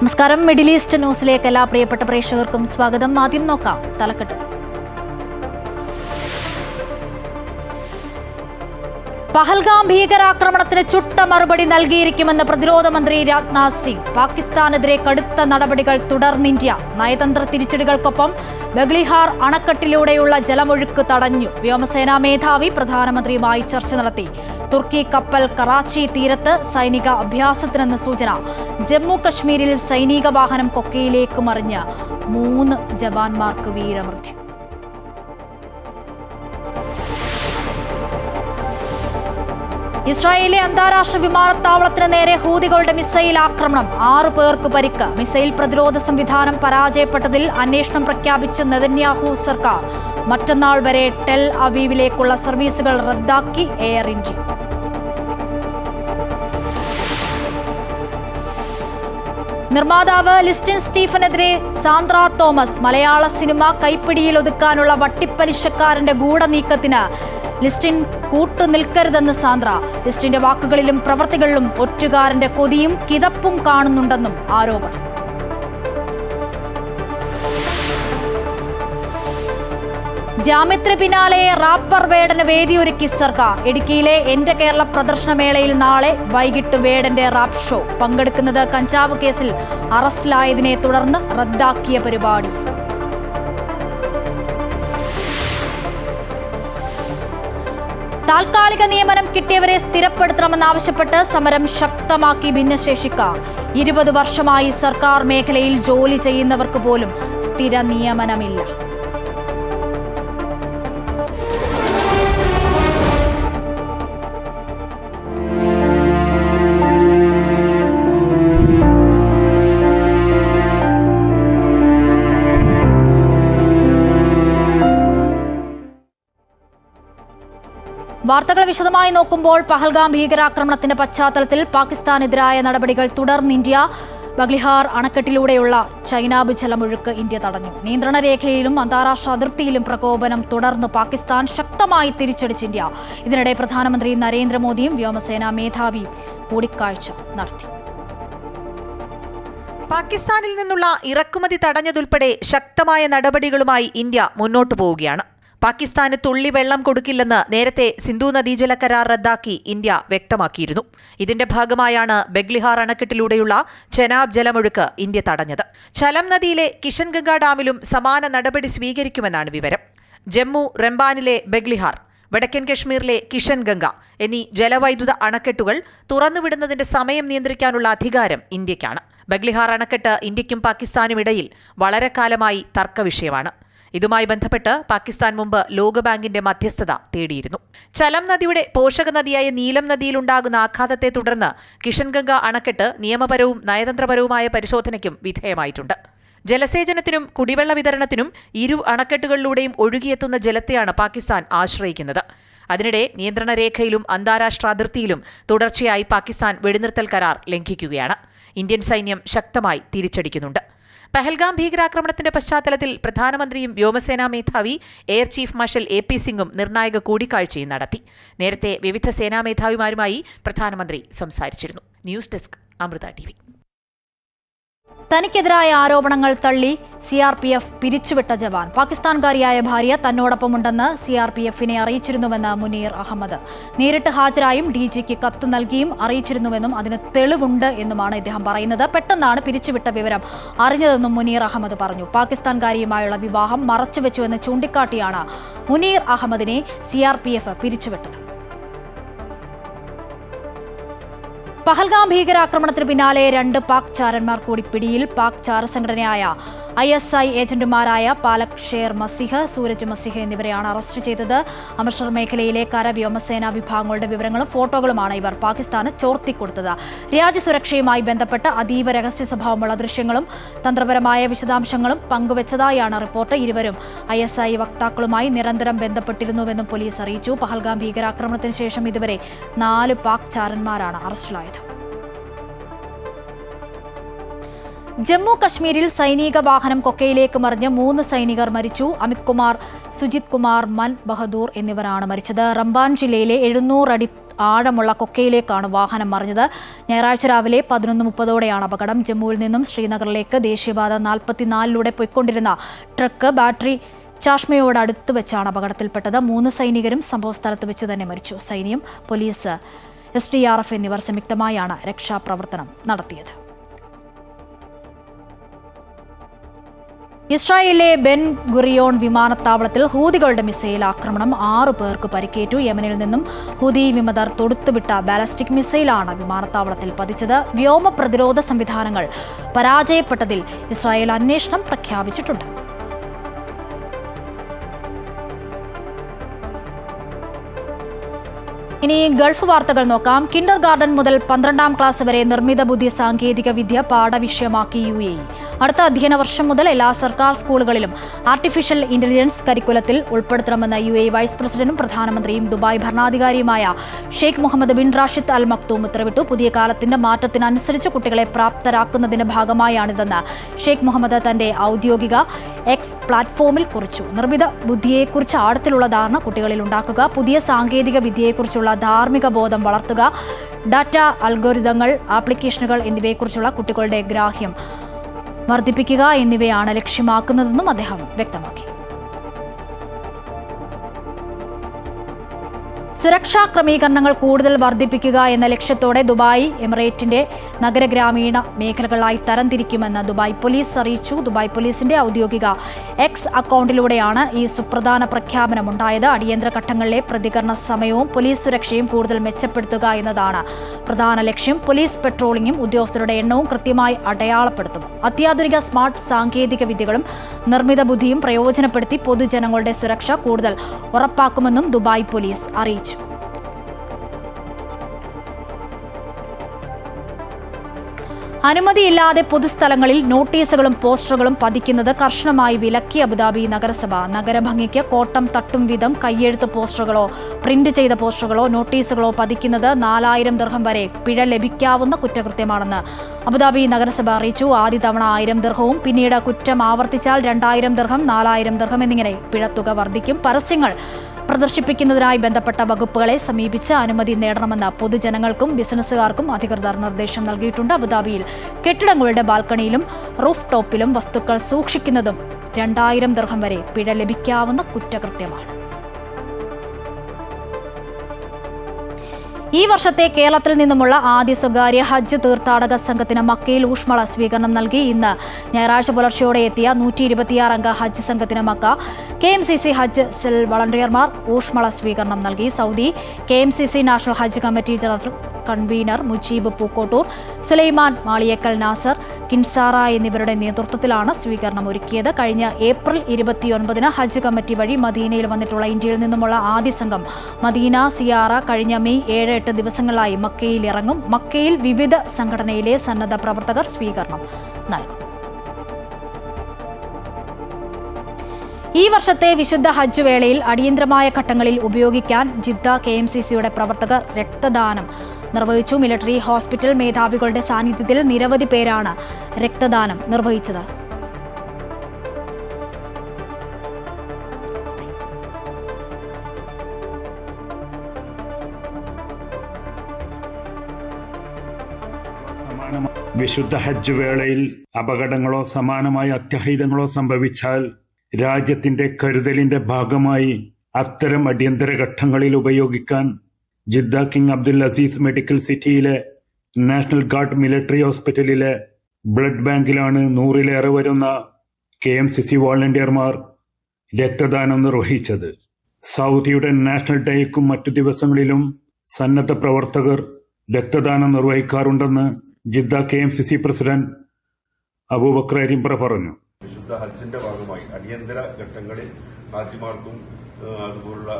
നമസ്കാരം. Middle east ന്യൂസിലേക്ക് എല്ലാ പ്രിയപ്പെട്ട പ്രേക്ഷകർക്കും സ്വാഗതം. ആദ്യം നോക്കാം തലക്കെട്ട്. പഹൽഗാം ഭീകരാക്രമണത്തിന് ചുട്ട മറുപടി നൽകിയിരിക്കുമെന്ന് പ്രതിരോധ മന്ത്രി രാജ്നാഥ് സിംഗ്. പാകിസ്ഥാനെതിരെ കടുത്ത നടപടികൾ തുടർന്നിന്ത്യ. നയതന്ത്ര തിരിച്ചടികൾക്കൊപ്പം ബഗ്ലിഹാർ അണക്കെട്ടിലൂടെയുള്ള ജലമൊഴുക്ക് തടഞ്ഞു. വ്യോമസേനാ മേധാവി പ്രധാനമന്ത്രിയുമായി ചർച്ച നടത്തി. തുർക്കി കപ്പൽ കറാച്ചി തീരത്ത് സൈനിക അഭ്യാസത്തിനെന്ന് സൂചന. ജമ്മു കശ്മീരിൽ സൈനിക വാഹനം കൊക്കയിലേക്ക് മറിഞ്ഞ് 3 ജവാന്മാർക്ക് വീരമൃത്യു. ഇസ്രായേലിലെ അന്താരാഷ്ട്ര വിമാനത്താവളത്തിന് നേരെ ഹൂതികളുടെ മിസൈൽ ആക്രമണം. 6 പേർക്ക് പരിക്ക്. മിസൈൽ പ്രതിരോധ സംവിധാനം പരാജയപ്പെട്ടതിൽ അന്വേഷണം പ്രഖ്യാപിച്ച നെതന്യാഹു സർക്കാർ. മറ്റന്നാൾ വരെ ടെൽ അവീവിലേക്കുള്ള സർവീസുകൾ റദ്ദാക്കി എയർ ഇന്ത്യ. നിർമ്മാതാവ് ലിസ്റ്റിൻ സ്റ്റീഫനെതിരെ സാന്ദ്ര തോമസ്. മലയാള സിനിമ കൈപ്പിടിയിൽ ഒതുക്കാനുള്ള വട്ടിപ്പലിശക്കാരന്റെ ഗൂഢനീക്കത്തിന് ലിസ്റ്റിൻ കൂട്ടുനിൽക്കരുതെന്ന് സാന്ദ്ര. ലിസ്റ്റിന്റെ വാക്കുകളിലും പ്രവൃത്തികളിലും ഒറ്റുകാരന്റെ കൊതിയും കിതപ്പും കാണുന്നുണ്ടെന്നും ആരോപണം. ജാമ്യത്തിന് പിന്നാലെ റാപ്പർ വേടന് വേദിയൊരുക്കി സർക്കാർ. ഇടുക്കിയിലെ എന്റെ കേരള പ്രദർശനമേളയിൽ നാളെ വൈകിട്ട് വേടന്റെ റാപ്പ് ഷോ. പങ്കെടുക്കുന്നത് കഞ്ചാവ് കേസിൽ അറസ്റ്റിലായതിനെ തുടർന്ന് റദ്ദാക്കിയ പരിപാടി. താൽക്കാലിക നിയമനം കിട്ടിയവരെ സ്ഥിരപ്പെടുത്തണമെന്നാവശ്യപ്പെട്ട് സമരം ശക്തമാക്കി ഭിന്നശേഷിക്കാർ. 20 വർഷമായി സർക്കാർ മേഖലയിൽ ജോലി ചെയ്യുന്നവർക്ക് പോലും സ്ഥിര നിയമനമില്ല. വാർത്തകൾ വിശദമായി നോക്കുമ്പോൾ പഹൽഗാം ഭീകരാക്രമണത്തിന്റെ പശ്ചാത്തലത്തിൽ പാകിസ്ഥാനെതിരായ നടപടികൾ തുടർന്ന് ഇന്ത്യ. ബഗ്ലിഹാർ അണക്കെട്ടിലൂടെയുള്ള ചൈനാബ് ജലമൊഴുക്ക് ഇന്ത്യ തടഞ്ഞു. നിയന്ത്രണ രേഖയിലും അന്താരാഷ്ട്ര അതിർത്തിയിലും പ്രകോപനം തുടർന്ന് പാകിസ്ഥാൻ ശക്തമായി തിരിച്ചടിച്ച് ഇന്ത്യ. ഇതിനിടെ പ്രധാനമന്ത്രി നരേന്ദ്രമോദിയും വ്യോമസേനാ മേധാവിയും കൂടിക്കാഴ്ച നടത്തി. പാകിസ്ഥാനിൽ നിന്നുള്ള ഇറക്കുമതി തടഞ്ഞതുൾപ്പെടെ ശക്തമായ നടപടികളുമായി ഇന്ത്യ മുന്നോട്ടു പോവുകയാണ്. പാകിസ്ഥാന് തുള്ളി വെള്ളം കൊടുക്കില്ലെന്ന് നേരത്തെ സിന്ധു നദീജല കരാർ റദ്ദാക്കി ഇന്ത്യ വ്യക്തമാക്കിയിരുന്നു. ഇതിന്റെ ഭാഗമായാണ് ബഗ്ലിഹാർ അണക്കെട്ടിലൂടെയുള്ള ചെനാബ് ജലമൊഴുക്ക് ഇന്ത്യ തടഞ്ഞത്. ചലം നദിയിലെ കിഷൻഗംഗ ഡാമിലും സമാന നടപടി സ്വീകരിക്കുമെന്നാണ് വിവരം. ജമ്മു റംബാനിലെ ബഗ്ലിഹാർ, വടക്കൻ കശ്മീരിലെ കിഷൻഗംഗ എന്നീ ജലവൈദ്യുത അണക്കെട്ടുകൾ തുറന്നുവിടുന്നതിന്റെ സമയം നിയന്ത്രിക്കാനുള്ള അധികാരം ഇന്ത്യക്കാണ്. ബഗ്ലിഹാർ അണക്കെട്ട് ഇന്ത്യക്കും പാകിസ്ഥാനും ഇടയിൽ വളരെ കാലമായി തർക്കവിഷയമാണ്. ഇതുമായി ബന്ധപ്പെട്ട് പാകിസ്ഥാൻ മുമ്പ് ലോകബാങ്കിന്റെ മധ്യസ്ഥത തേടിയിരുന്നു. ചലം നദിയുടെ പോഷക നദിയായ നീലം നദിയിലുണ്ടാകുന്ന ആഘാതത്തെ തുടർന്ന് കിഷൻഗംഗ അണക്കെട്ട് നിയമപരവും നയതന്ത്രപരവുമായ പരിശോധനയ്ക്കും വിധേയമായിട്ടുണ്ട്. ജലസേചനത്തിനും കുടിവെള്ള വിതരണത്തിനും 2 അണക്കെട്ടുകളിലൂടെയും ഒഴുകിയെത്തുന്ന ജലത്തെയാണ് പാകിസ്ഥാൻ ആശ്രയിക്കുന്നത്. അതിനിടെ നിയന്ത്രണ രേഖയിലും അന്താരാഷ്ട്ര അതിർത്തിയിലും തുടർച്ചയായി പാകിസ്ഥാൻ വെടിനിർത്തൽ കരാർ ലംഘിക്കുകയാണ്. ഇന്ത്യൻ സൈന്യം ശക്തമായി തിരിച്ചടിക്കുന്നുണ്ട്. പഹൽഗാം ഭീകരാക്രമണത്തിന്റെ പശ്ചാത്തലത്തിൽ പ്രധാനമന്ത്രിയും വ്യോമസേനാ മേധാവി എയർ ചീഫ് മാർഷൽ AP സിംഗും നിർണായക കൂടിക്കാഴ്ചയും നടത്തി. നേരത്തെ വിവിധ സേനാ മേധാവിമാരുമായി പ്രധാനമന്ത്രി സംസാരിച്ചിരുന്നു. News desk Amrita TV. തനിക്കെതിരായ ആരോപണങ്ങൾ തള്ളി CRPF പിരിച്ചുവിട്ട ജവാൻ. പാകിസ്ഥാൻകാരിയായ ഭാര്യ തന്നോടൊപ്പമുണ്ടെന്ന് CRPFനെ അറിയിച്ചിരുന്നുവെന്ന് മുനീർ അഹമ്മദ്. നേരിട്ട് ഹാജരായും DGക്ക് കത്ത് നൽകിയും അറിയിച്ചിരുന്നുവെന്നും അതിന് തെളിവുണ്ട് എന്നുമാണ് ഇദ്ദേഹം പറയുന്നത്. പെട്ടെന്നാണ് പിരിച്ചുവിട്ട വിവരം അറിഞ്ഞതെന്നും മുനീർ അഹമ്മദ് പറഞ്ഞു. പാകിസ്ഥാൻകാരിയുമായുള്ള വിവാഹം മറച്ചുവെച്ചുവെന്ന് ചൂണ്ടിക്കാട്ടിയാണ് മുനീർ അഹമ്മദിനെ CRPF പിരിച്ചുവിട്ടത്. പഹൽഗാം ഭീകരാക്രമണത്തിന് പിന്നാലെ 2 പാക് ചാരന്മാർ കൂടി പിടിയിൽ. പാക് ചാരസംഘടനയായ ISI ഏജന്റുമാരായ പാലക് ഷേർ മസിഹ്, സൂരജ് മസിഹ് എന്നിവരെയാണ് അറസ്റ്റ് ചെയ്തത്. അമൃത്സർ മേഖലയിലെ കര വ്യോമസേനാ വിഭാഗങ്ങളുടെ വിവരങ്ങളും ഫോട്ടോകളുമാണ് ഇവർ പാകിസ്ഥാന് ചോർത്തിക്കൊടുത്തത്. രാജ്യസുരക്ഷയുമായി ബന്ധപ്പെട്ട് അതീവ രഹസ്യ സ്വഭാവമുള്ള ദൃശ്യങ്ങളും തന്ത്രപരമായ വിശദാംശങ്ങളും പങ്കുവച്ചതായാണ് റിപ്പോർട്ട്. ഇരുവരും ISI വക്താക്കളുമായി നിരന്തരം ബന്ധപ്പെട്ടിരുന്നുവെന്നും പോലീസ് അറിയിച്ചു. പഹൽഗാം ഭീകരാക്രമണത്തിന് ശേഷം ഇതുവരെ 4 പാക് ചാരന്മാരാണ് അറസ്റ്റിലായത്. ജമ്മു കശ്മീരിൽ സൈനിക വാഹനം കൊക്കയിലേക്ക് മറിഞ്ഞ് 3 സൈനികർ മരിച്ചു. അമിത് കുമാർ, സുജിത് കുമാർ, മൻ ബഹദൂർ എന്നിവരാണ് മരിച്ചത്. റംബാൻ ജില്ലയിലെ 700 അടി ആഴമുള്ള കൊക്കയിലേക്കാണ് വാഹനം മറിഞ്ഞത്. ഞായറാഴ്ച രാവിലെ 11:30ഓടെയാണ് അപകടം. ജമ്മുവിൽ നിന്നും ശ്രീനഗറിലേക്ക് ദേശീയപാത 44 പോയിക്കൊണ്ടിരുന്ന ട്രക്ക് ബാറ്ററി ചാഷ്മയോട് അടുത്ത് വെച്ചാണ് അപകടത്തിൽപ്പെട്ടത്. 3 സൈനികരും സംഭവസ്ഥലത്ത് വെച്ച് തന്നെ മരിച്ചു. സൈന്യം, പോലീസ്, SDRF എന്നിവർ സംയുക്തമായാണ് രക്ഷാപ്രവർത്തനം നടത്തിയത്. ഇസ്രായേലിലെ ബെൻ ഗുറിയോൺ വിമാനത്താവളത്തിൽ ഹൂതികളുടെ മിസൈൽ ആക്രമണം 6 പേർക്ക് പരിക്കേറ്റു. യമനിൽ നിന്നും ഹൂതി വിമതർ തൊടുത്തുവിട്ട ബാലിസ്റ്റിക് മിസൈലാണ് വിമാനത്താവളത്തിൽ പതിച്ചത്. വ്യോമ പ്രതിരോധ സംവിധാനങ്ങൾ പരാജയപ്പെട്ടതിൽ ഇസ്രായേൽ അന്വേഷണം പ്രഖ്യാപിച്ചിട്ടുണ്ട്. ഇനി ഗൾഫ് വാർത്തകൾ നോക്കാം. കിൻഡർ ഗാർഡൻ മുതൽ 12ാം ക്ലാസ് വരെ നിർമ്മിത ബുദ്ധി സാങ്കേതിക വിദ്യ പാഠവിഷയമാക്കി UAE. അടുത്ത അധ്യയന വർഷം മുതൽ എല്ലാ സർക്കാർ സ്കൂളുകളിലും ആർട്ടിഫിഷ്യൽ ഇന്റലിജൻസ് കരിക്കുലത്തിൽ ഉൾപ്പെടുത്തണമെന്ന് UAE വൈസ് പ്രസിഡന്റും പ്രധാനമന്ത്രിയും ദുബായ് ഭരണാധികാരിയുമായ Sheikh Mohammed bin Rashid Al Maktoum ഉത്തരവിട്ടു. പുതിയ കാലത്തിന്റെ മാറ്റത്തിനനുസരിച്ച് കുട്ടികളെ പ്രാപ്തരാക്കുന്നതിന്റെ ഭാഗമായാണിതെന്ന് ഷെയ്ഖ് മുഹമ്മദ് തന്റെ ഔദ്യോഗിക X പ്ലാറ്റ്ഫോമിൽ കുറിച്ചു. നിർമ്മിത ബുദ്ധിയെക്കുറിച്ച് ആഴത്തിലുള്ള ധാരണ കുട്ടികളിൽ ഉണ്ടാക്കുക, പുതിയ സാങ്കേതിക വിദ്യയെക്കുറിച്ചുള്ള ധാർമ്മിക ബോധം വളർത്തുക, ഡാറ്റ, അൽഗോരിതങ്ങൾ, ആപ്ലിക്കേഷനുകൾ എന്നിവയെക്കുറിച്ചുള്ള കുട്ടികളുടെ ഗ്രാഹ്യം വർദ്ധിപ്പിക്കുക എന്നിവയാണ് ലക്ഷ്യമാക്കുന്നതെന്നും അദ്ദേഹം വ്യക്തമാക്കി. സുരക്ഷാ ക്രമീകരണങ്ങൾ കൂടുതൽ വർദ്ധിപ്പിക്കുക എന്ന ലക്ഷ്യത്തോടെ ദുബായ് എമിറേറ്റിന്റെ നഗരഗ്രാമീണ മേഖലകളായി തരംതിരിക്കുമെന്ന് ദുബായ് പോലീസ് അറിയിച്ചു. ദുബായ് പോലീസിന്റെ ഔദ്യോഗിക X അക്കൗണ്ടിലൂടെയാണ് ഈ സുപ്രധാന പ്രഖ്യാപനമുണ്ടായത്. അടിയന്തര ഘട്ടങ്ങളിലെ പ്രതികരണ സമയവും പോലീസ് സുരക്ഷയും കൂടുതൽ മെച്ചപ്പെടുത്തുക എന്നതാണ് പ്രധാന ലക്ഷ്യം. പോലീസ് പെട്രോളിംഗും ഉദ്യോഗസ്ഥരുടെ എണ്ണവും കൃത്യമായി അടയാളപ്പെടുത്തും. അത്യാധുനിക സ്മാർട്ട് സാങ്കേതിക വിദ്യകളും നിർമ്മിത ബുദ്ധിയും പ്രയോജനപ്പെടുത്തി പൊതുജനങ്ങളുടെ സുരക്ഷ കൂടുതൽ ഉറപ്പാക്കുമെന്നും ദുബായ് പോലീസ് അറിയിച്ചു. അനുമതിയില്ലാതെ പൊതുസ്ഥലങ്ങളിൽ നോട്ടീസുകളും പോസ്റ്ററുകളും പതിക്കുന്നത് കർശനമായി വിലക്കി അബുദാബി നഗരസഭ. നഗരഭംഗിക്ക് കോട്ടം തട്ടും വിധം കയ്യെഴുത്ത് പോസ്റ്ററുകളോ പ്രിന്റ് ചെയ്ത പോസ്റ്ററുകളോ നോട്ടീസുകളോ പതിക്കുന്നത് 4000 ദിർഹം വരെ പിഴ ലഭിക്കാവുന്ന കുറ്റകൃത്യമാണെന്ന് അബുദാബി നഗരസഭ അറിയിച്ചു. ആദ്യ തവണ 1000 ദിർഹവും പിന്നീട് കുറ്റം ആവർത്തിച്ചാൽ 2000 ദിർഹം, 4000 ദിർഹം എന്നിങ്ങനെ പിഴത്തുക വർദ്ധിക്കും. പരസ്യങ്ങൾ പ്രദർശിപ്പിക്കുന്നതിനായി ബന്ധപ്പെട്ട വകുപ്പുകളെ സമീപിച്ച് അനുമതി നേടണമെന്ന് പൊതുജനങ്ങൾക്കും ബിസിനസ്സുകാർക്കും അധികൃതർ നിർദ്ദേശം നൽകിയിട്ടുണ്ട്. അബുദാബിയിൽ കെട്ടിടങ്ങളുടെ ബാൽക്കണിയിലും റൂഫ് ടോപ്പിലും വസ്തുക്കൾ സൂക്ഷിക്കുന്നതും 2000 ദിർഹം വരെ പിഴ ലഭിക്കാവുന്ന കുറ്റകൃത്യമാണ്. ഈ വർഷത്തെ കേരളത്തിൽ നിന്നുമുള്ള ആദ്യ സ്വകാര്യ ഹജ്ജ് തീർത്ഥാടക സംഘത്തിന് മക്കയിൽ ഊഷ്മള സ്വീകരണം നൽകി. ഇന്ന് ഞായറാഴ്ച പുലർച്ചയോടെ എത്തിയ 126 അംഗ ഹജ്ജ് സംഘത്തിന് മക്ക KMCC ഹജ്ജ് സെൽ വളണ്ടിയർമാർ ഊഷ്മള സ്വീകരണം നൽകി. സൗദി KMCC നാഷണൽ ഹജ്ജ് committee general convener Mujeeb Pookkottur, Sulaiman Maliyekkal, Nasar Kinsara എന്നിവരുടെ നേതൃത്വത്തിലാണ് സ്വീകരണം ഒരുക്കിയത്. കഴിഞ്ഞ ഏപ്രിൽ 29 ഹജ്ജ് കമ്മിറ്റി വഴി മദീനയിൽ വന്നിട്ടുള്ള ഇന്ത്യയിൽ നിന്നുമുള്ള ആദ്യ സംഘം മദീന സിയാറ കഴിഞ്ഞ മെയ് 7-8 ദിവസങ്ങളായി മക്കയിൽ ഇറങ്ങും. മക്കയിൽ വിവിധ സംഘടനയിലെ സന്നദ്ധ പ്രവർത്തകർ സ്വീകരണം നൽകും. ഈ വർഷത്തെ വിശുദ്ധ ഹജ്ജ് വേളയിൽ അടിയന്തരമായ ഘട്ടങ്ങളിൽ ഉപയോഗിക്കാൻ ജിദ്ദ KMCCയുടെ പ്രവർത്തകർ രക്തദാനം നിർവഹിച്ചു. മിലിറ്ററി ഹോസ്പിറ്റൽ മേധാവികളുടെ സാന്നിധ്യത്തിൽ നിരവധി പേരാണ് രക്തദാനം നിർവഹിച്ചത്. വിശുദ്ധ ഹജ്ജ് വേളയിൽ അപകടങ്ങളോ സമാനമായ അത്യാഹിതങ്ങളോ സംഭവിച്ചാൽ രാജ്യത്തിന്റെ കരുതലിന്റെ ഭാഗമായി അത്തരം അടിയന്തര ഘട്ടങ്ങളിൽ ഉപയോഗിക്കാൻ Jeddah king Abdul Aziz medical സിറ്റിയിലെ നാഷണൽ ഗാർഡ് മിലിറ്ററി ഹോസ്പിറ്റലിലെ ബ്ലഡ് ബാങ്കിലാണ് 100-ലേറെ വരുന്ന KMCC വോളണ്ടിയർമാർ രക്തദാനം നിർവഹിച്ചത്. സൗദിയുടെ നാഷണൽ ഡേയ്ക്കും മറ്റു ദിവസങ്ങളിലും സന്നദ്ധ പ്രവർത്തകർ രക്തദാനം നിർവഹിക്കാറുണ്ടെന്ന് Jeddah KMCC president Abubakar Arimbra പറഞ്ഞു. വിശുദ്ധ ഹജ്ജിന്റെ ഭാഗമായി അടിയന്തര ഘട്ടങ്ങളിൽ ഹാജിമാർക്കും അതുപോലുള്ള